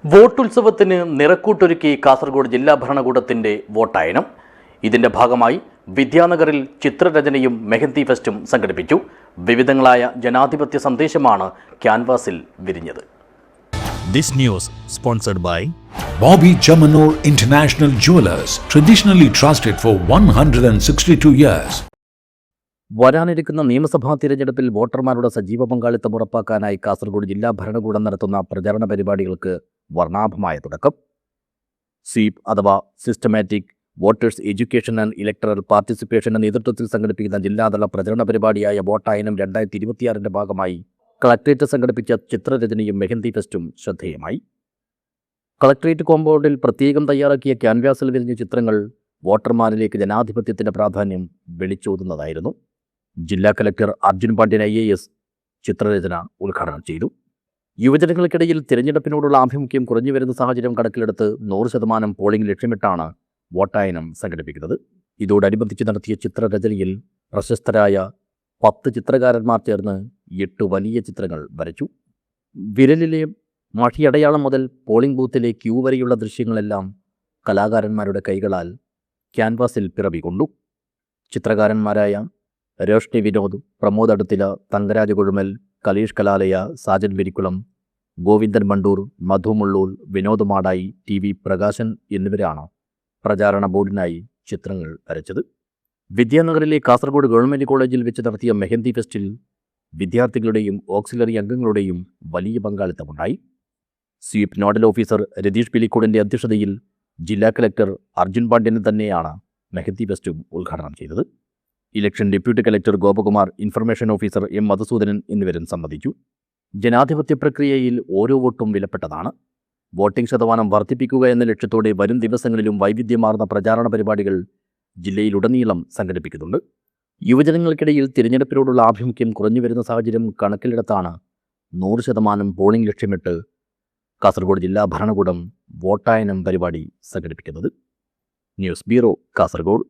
വോട്ടുത്സവത്തിന് നിറക്കൂട്ടൊരുക്കി കാസർഗോഡ് ജില്ലാ ഭരണകൂടത്തിന്റെ വോട്ടായനം. ഇതിന്റെ ഭാഗമായി വിദ്യാനഗറിൽ ചിത്രരചനയും മെഹന്തി ഫെസ്റ്റും സംഘടിപ്പിച്ചു. വിവിധങ്ങളായ ജനാധിപത്യ സന്ദേശമാണ് ക്യാൻവാസിൽ വിരിഞ്ഞത്. This news sponsored by Bobby Chamanur International Jewelers, traditionally trusted for 162 years. വരാനിരിക്കുന്ന നിയമസഭാ തിരഞ്ഞെടുപ്പിൽ വോട്ടർമാരുടെ സജീവ പങ്കാളിത്തം ഉറപ്പാക്കാനായി കാസർഗോഡ് ജില്ലാ ഭരണകൂടം നടത്തുന്ന പ്രചാരണ പരിപാടികൾക്ക് വർണ്ണാഭമായ തുടക്കം. സ്വീപ് അഥവാ systematic voters education and electoral പാർട്ടിസിപ്പേഷന്റെ നേതൃത്വത്തിൽ സംഘടിപ്പിക്കുന്ന ജില്ലാതല പ്രചരണ പരിപാടിയായ വോട്ടായനം 2026 ഭാഗമായി കളക്ട്രേറ്റ് സംഘടിപ്പിച്ച ചിത്രരചനയും മെഹന്തി ഫെസ്റ്റും ശ്രദ്ധേയമായി. കളക്ട്രേറ്റ് കോമ്പൗണ്ടിൽ പ്രത്യേകം തയ്യാറാക്കിയ ക്യാൻവാസിൽ വിരിഞ്ഞ ചിത്രങ്ങൾ വോട്ടർമാരിലേക്ക് ജനാധിപത്യത്തിന്റെ പ്രാധാന്യം വിളിച്ചോതുന്നതായിരുന്നു. ജില്ലാ കലക്ടർ അർജുൻ പാണ്ഡ്യൻ IAS ചിത്രരചന ഉദ്ഘാടനം ചെയ്തു. യുവജനങ്ങൾക്കിടയിൽ തിരഞ്ഞെടുപ്പിനോടുള്ള ആഭിമുഖ്യം കുറഞ്ഞു വരുന്ന സാഹചര്യം കണക്കിലെടുത്ത് 100% പോളിംഗ് ലക്ഷ്യമിട്ടാണ് വോട്ടായനം സംഘടിപ്പിക്കുന്നത്. ഇതോടനുബന്ധിച്ച് നടത്തിയ ചിത്രരചനയിൽ പ്രശസ്തരായ 10 ചിത്രകാരന്മാർ ചേർന്ന് 8 വലിയ ചിത്രങ്ങൾ വരച്ചു. വിരലിലെ മഷിയടയാളം മുതൽ പോളിംഗ് ബൂത്തിലെ ക്യൂ വരെയുള്ള ദൃശ്യങ്ങളെല്ലാം കലാകാരന്മാരുടെ കൈകളാൽ ക്യാൻവാസിൽ പിറവികൊണ്ടു. ചിത്രകാരന്മാരായ രോഷ്നി വിനോദ്, പ്രമോദ് അടുത്തില, തങ്കരാജ് കുഴുമൽ, കലീഷ് കലാലയ, സാജൻ വിരിക്കുളം, ഗോവിന്ദൻ മണ്ടൂർ, മധു മുള്ളൂൽ, വിനോദ് മാടായി, TV പ്രകാശൻ എന്നിവരാണ് പ്രചാരണ ബോർഡിനായി ചിത്രങ്ങൾ വരച്ചത്. വിദ്യാനഗറിലെ കാസർഗോഡ് ഗവൺമെൻറ് കോളേജിൽ വെച്ച് നടത്തിയ മെഹന്തി ഫെസ്റ്റിൽ വിദ്യാർത്ഥികളുടെയും ഓക്സിലറി അംഗങ്ങളുടെയും വലിയ പങ്കാളിത്തമുണ്ടായി. സ്വീപ് നോഡൽ ഓഫീസർ രതീഷ് പിലിക്കോടിൻ്റെ അധ്യക്ഷതയിൽ ജില്ലാ കലക്ടർ അർജുൻ പാണ്ഡ്യൻ തന്നെയാണ് മെഹന്തി ഫെസ്റ്റും ഉദ്ഘാടനം ചെയ്തത്. Election deputy collector Gopakumar, information officer M Madhusoodanan എന്നിവരും സംബന്ധിച്ചു. ജനാധിപത്യ പ്രക്രിയയിൽ ഓരോ വോട്ടും വിലപ്പെട്ടതാണ്. വോട്ടിംഗ് ശതമാനം വർദ്ധിപ്പിക്കുക എന്ന ലക്ഷ്യത്തോടെ വരും ദിവസങ്ങളിലും വൈവിധ്യമാർന്ന പ്രചാരണ പരിപാടികൾ ജില്ലയിലുടനീളം സംഘടിപ്പിക്കുന്നുണ്ട്. യുവജനങ്ങൾക്കിടയിൽ തിരഞ്ഞെടുപ്പിനോടുള്ള ആഭിമുഖ്യം കുറഞ്ഞു വരുന്ന സാഹചര്യം കണക്കിലെടുത്താണ് 100% പോളിംഗ് ലക്ഷ്യമിട്ട് കാസർഗോഡ് ജില്ലാ ഭരണകൂടം വോട്ടായനം പരിപാടി സംഘടിപ്പിക്കുന്നത്. News bureau, Kasaragod.